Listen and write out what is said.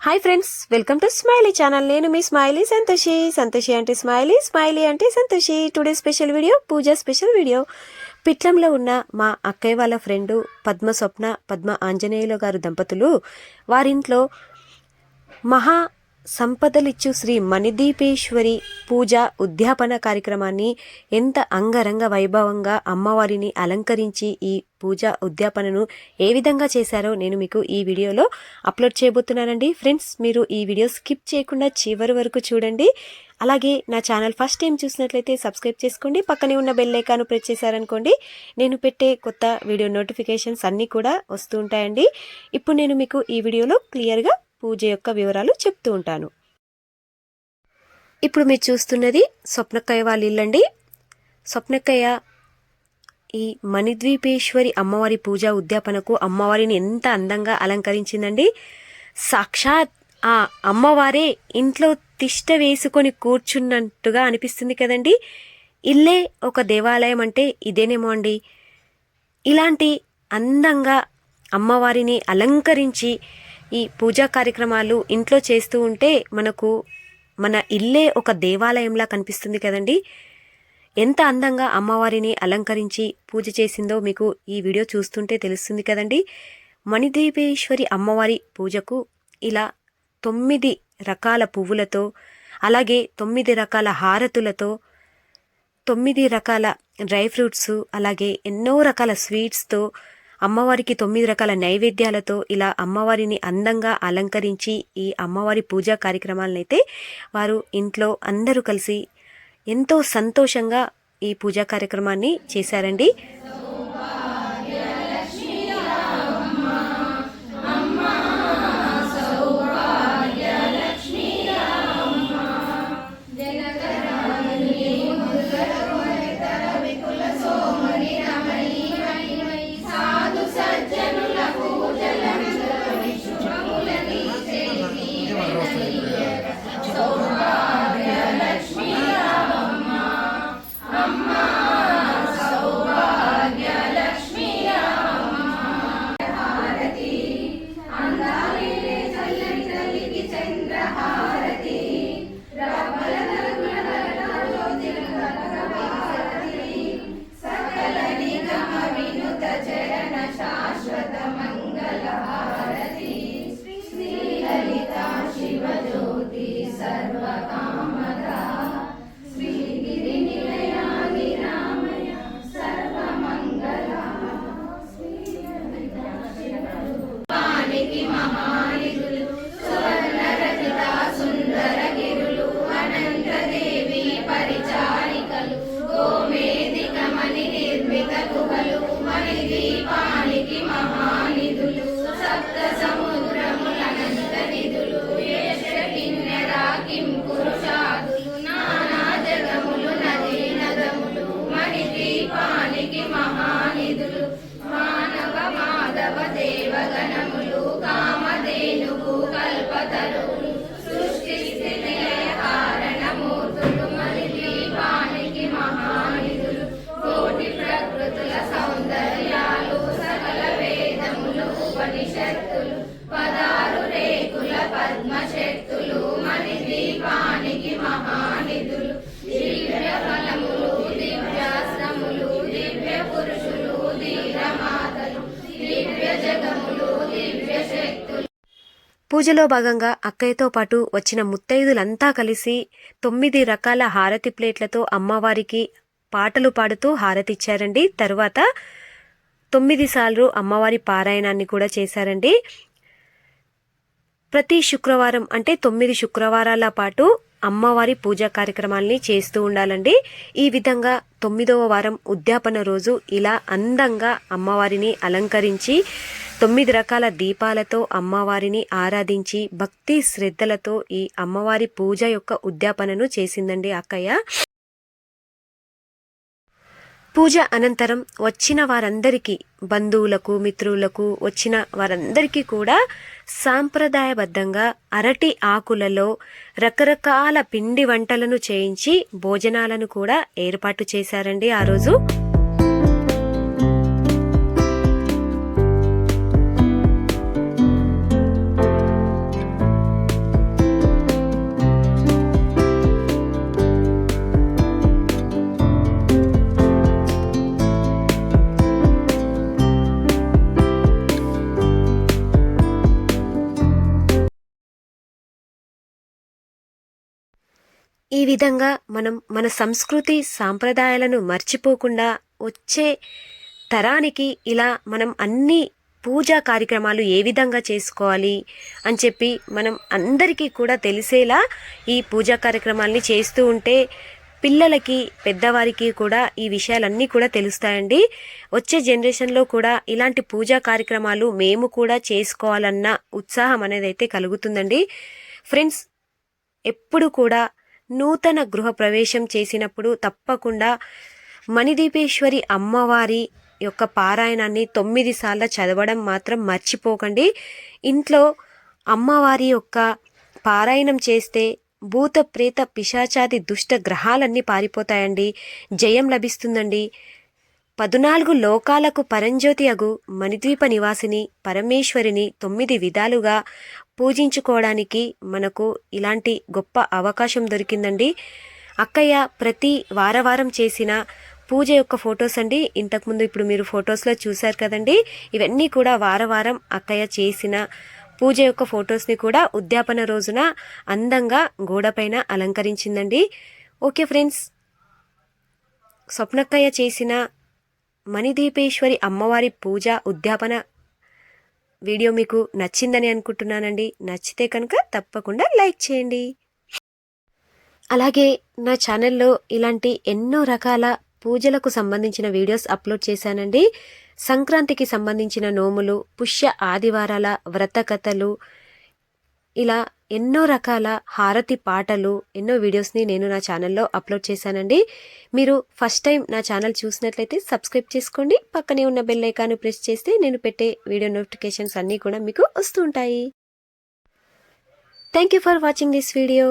Hi friends, welcome to smiley channel. నేను మీ smiley Santoshi. Santoshi అంటే smiley, smiley అంటే సంతోషి. టుడే స్పెషల్ వీడియో, పూజ special video. పిట్లంలో ఉన్న మా అక్కయ్య వాళ్ళ ఫ్రెండు పద్మ స్వప్న, పద్మ ఆంజనేయులు గారు దంపతులు వారింట్లో మహా సంపదలిచ్చు శ్రీ మణిదీపేశ్వరి పూజ ఉద్యాపన కార్యక్రమాన్ని ఎంత అంగరంగ వైభవంగా అమ్మవారిని అలంకరించి ఈ పూజ ఉద్యాపనను ఏ విధంగా చేశారో నేను మీకు ఈ వీడియోలో అప్లోడ్ చేయబోతున్నానండి. ఫ్రెండ్స్, మీరు ఈ వీడియో స్కిప్ చేయకుండా చివరి వరకు చూడండి. అలాగే నా ఛానల్ ఫస్ట్ టైం చూసినట్లయితే సబ్స్క్రైబ్ చేసుకోండి. పక్కనే ఉన్న బెల్ ఐకాన్ ప్రెస్ చేశారనుకోండి, నేను పెట్టే కొత్త వీడియో నోటిఫికేషన్స్ అన్నీ కూడా వస్తూ ఉంటాయండి. ఇప్పుడు నేను మీకు ఈ వీడియోలో క్లియర్గా పూజ యొక్క వివరాలు చెప్తూ ఉంటాను. ఇప్పుడు మీరు చూస్తున్నది స్వప్నక్కయ్య వాళ్ళ ఇల్లండి. స్వప్నక్కయ్య ఈ మణిద్వీపేశ్వరి అమ్మవారి పూజ ఉద్యాపనకు అమ్మవారిని ఎంత అందంగా అలంకరించిందండి. సాక్షాత్ ఆ అమ్మవారే ఇంట్లో తిష్ట వేసుకొని కూర్చున్నట్టుగా అనిపిస్తుంది కదండి. ఇల్లే ఒక దేవాలయం అంటే ఇదేనేమో అండి. ఇలాంటి అందంగా అమ్మవారిని అలంకరించి ఈ పూజా కార్యక్రమాలు ఇంట్లో చేస్తూ ఉంటే మన ఇల్లే ఒక దేవాలయంలా కనిపిస్తుంది కదండి. ఎంత అందంగా అమ్మవారిని అలంకరించి పూజ చేసిందో మీకు ఈ వీడియో చూస్తుంటే తెలుస్తుంది కదండి. మణిదీపేశ్వరి అమ్మవారి పూజకు ఇలా 9 రకాల పువ్వులతో, అలాగే 9 రకాల హారతులతో, 9 రకాల డ్రై ఫ్రూట్స్, అలాగే ఎన్నో రకాల స్వీట్స్తో, అమ్మవారికి 9 రకాల నైవేద్యాలతో ఇలా అమ్మవారిని అందంగా అలంకరించి ఈ అమ్మవారి పూజా కార్యక్రమాలనైతే వారు ఇంట్లో అందరూ కలిసి ఎంతో సంతోషంగా ఈ పూజా కార్యక్రమాన్ని చేశారండి. పూజలో భాగంగా అక్కయ్యతో పాటు వచ్చిన ముత్తైదులంతా కలిసి 9 రకాల హారతి ప్లేట్లతో అమ్మవారికి పాటలు పాడుతూ హారతిచ్చారండి. తరువాత 9 సార్లు అమ్మవారి పారాయణాన్ని కూడా చేశారండి. ప్రతి శుక్రవారం అంటే 9 శుక్రవారాల పాటు అమ్మవారి పూజా కార్యక్రమాల్ని చేస్తూ ఉండాలండి. ఈ విధంగా 9వ వారం ఉద్యాపన రోజు ఇలా అందంగా అమ్మవారిని అలంకరించి 9 రకాల దీపాలతో అమ్మవారిని ఆరాధించి భక్తి శ్రద్ధలతో ఈ అమ్మవారి పూజ యొక్క ఉద్యాపనను చేసిందండి అక్కయ్య. పూజ అనంతరం వచ్చిన వారందరికీ, బంధువులకు, మిత్రులకు, వచ్చిన వారందరికీ కూడా సాంప్రదాయబద్ధంగా అరటి ఆకులలో రకరకాల పిండి వంటలను చేయించి భోజనాలను కూడా ఏర్పాటు చేశారండి ఆ రోజు. ఈ విధంగా మనం మన సంస్కృతి సాంప్రదాయాలను మర్చిపోకుండా వచ్చే తరానికి ఇలా మనం అన్ని పూజా కార్యక్రమాలు ఏ విధంగా చేసుకోవాలి అని చెప్పి మనం అందరికీ కూడా తెలిసేలా ఈ పూజా కార్యక్రమాల్ని చేస్తూ ఉంటే పిల్లలకి పెద్దవారికి కూడా ఈ విషయాలన్నీ కూడా తెలుస్తాయండి. వచ్చే జనరేషన్లో కూడా ఇలాంటి పూజా కార్యక్రమాలు మేము కూడా చేసుకోవాలన్న ఉత్సాహం అనేది అయితే కలుగుతుందండి. ఫ్రెండ్స్, ఎప్పుడు కూడా నూతన గృహ ప్రవేశం చేసినప్పుడు తప్పకుండా మణిదీపేశ్వరి అమ్మవారి యొక్క పారాయణాన్ని 9 సార్లు చదవడం మాత్రం మర్చిపోకండి. ఇంట్లో అమ్మవారి యొక్క పారాయణం చేస్తే భూత ప్రేత పిశాచాది దుష్ట గ్రహాలన్నీ పారిపోతాయండి. జయం లభిస్తుందండి. 14 లోకాలకు పరంజ్యోతి అగు మణిద్వీప నివాసిని పరమేశ్వరిని 9 విధాలుగా పూజించుకోవడానికి మనకు ఇలాంటి గొప్ప అవకాశం దొరికిందండి. అక్కయ్య ప్రతి వారం చేసిన పూజ యొక్క ఫొటోస్ అండి. ఇంతకుముందు ఇప్పుడు మీరు ఫొటోస్లో చూశారు కదండి. ఇవన్నీ కూడా వారం అక్కయ్య చేసిన పూజ యొక్క ఫొటోస్ని కూడా ఉద్యాపన రోజున అందంగా గోడపైన అలంకరించిందండి. ఓకే ఫ్రెండ్స్, స్వప్నక్కయ్య చేసిన మణిదీపేశ్వరి అమ్మవారి పూజ ఉద్యాపన వీడియో మీకు నచ్చిందని అనుకుంటున్నానండి. నచ్చితే కనుక తప్పకుండా లైక్ చేయండి. అలాగే నా ఛానల్లో ఇలాంటి ఎన్నో రకాల పూజలకు సంబంధించిన వీడియోస్ అప్లోడ్ చేశానండి. సంక్రాంతికి సంబంధించిన నోములు, పుష్య ఆదివారాల వ్రత కథలు, ఇలా ఎన్నో రకాల హారతి పాటలు, ఎన్నో వీడియోస్ని నేను నా ఛానల్లో అప్లోడ్ చేశానండి. మీరు ఫస్ట్ టైం నా ఛానల్ చూసినట్లయితే సబ్స్క్రైబ్ చేసుకోండి. పక్కనే ఉన్న బెల్ ఐకాన్ ప్రెస్ చేస్తే నేను పెట్టే వీడియో నోటిఫికేషన్స్ అన్నీ కూడా మీకు వస్తూ ఉంటాయి. Thank you for watching this video.